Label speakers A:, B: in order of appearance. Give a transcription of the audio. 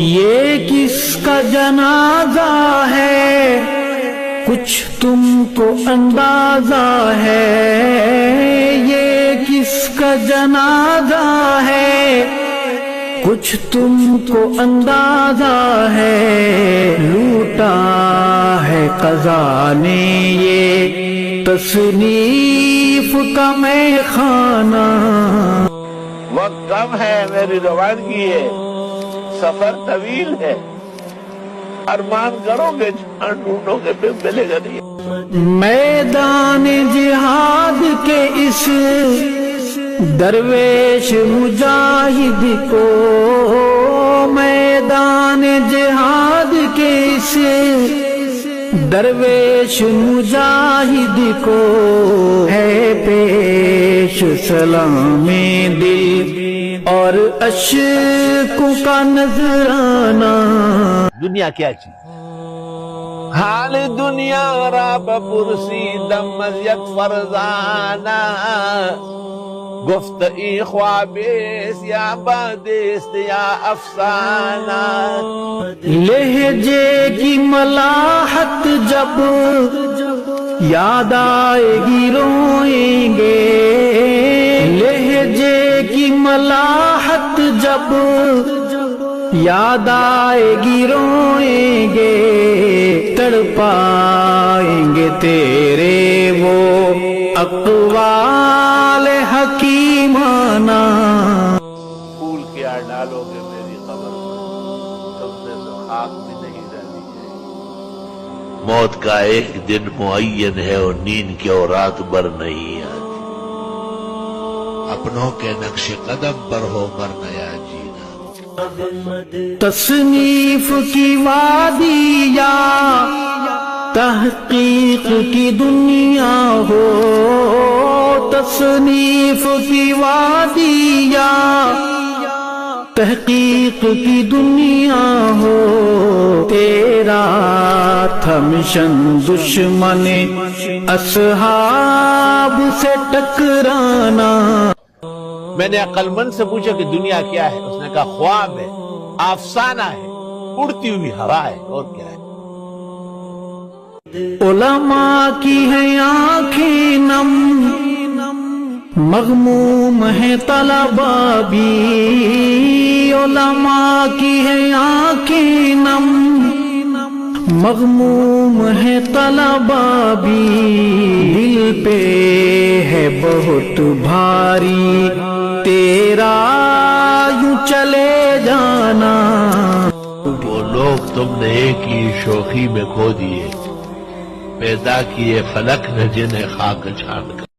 A: یہ کس کا جنازہ ہے کچھ تم کو اندازہ ہے، یہ کس کا جنازہ ہے کچھ تم کو اندازہ ہے، لوٹا ہے قضا نے یہ تصنیف کا میں خانہ۔
B: وقت کم ہے، میری روانگی ہے، سفر طویل ہے، ارمان کرو گے جہاں ڈھونڈو گے پھر ملے گا نہیں۔
A: میدان جہاد کے اس درویش مجاہد کو، میدان جہاد کے اس درویش مجاہد کو ہے پیش سلام دل اور اشکوں کا نذرانہ۔
B: دنیا کیا چیز؟ حال دنیا را بپرسی دم از یک فرزانہ، گفت ای خوابیست یا بادیست یا افسانہ۔
A: لہجے کی ملاحت جب یاد آئے گی روئیں گے، لہجے کی ملاحت جب یاد آئے گی روئیں گے، تڑپائیں گے تیرے وہ اقوال حکیمانہ۔
B: پھول کیا ڈالو گے میری قبر پر، تم سے تو خاک بھی نہیں ڈالی جائے گی۔ موت کا ایک دن معین ہے اور نیند کی اور رات بھر نہیں آتی۔ اپنوں کے نقش قدم پر ہو مرنا یا جینا۔
A: تصنیف کی وادی یا تحقیق کی دنیا ہو، تصنیف کی وادی یا تحقیق کی دنیا ہو، تیرا تھا مشن دشمن اصحاب سے ٹکرانا۔ میں نے عقل مند سے پوچھا کہ دنیا کیا ہے، اس نے کہا خواب ہے، افسانہ ہے، اڑتی ہوئی ہوا ہے، اور کیا ہے۔ علماء کی ہیں آنکھیں نم، مغموم ہے طلباء بھی، علماء کی ہیں آنکھیں نم، مغموم ہے طلباء بھی، دل پہ ہے بہت بھاری تیرا یوں چلے جانا۔
B: وہ لوگ تم نے ایک ہی شوخی میں کھو دیے، پیدا کیے فلک نے جنہیں خاک چھان کر۔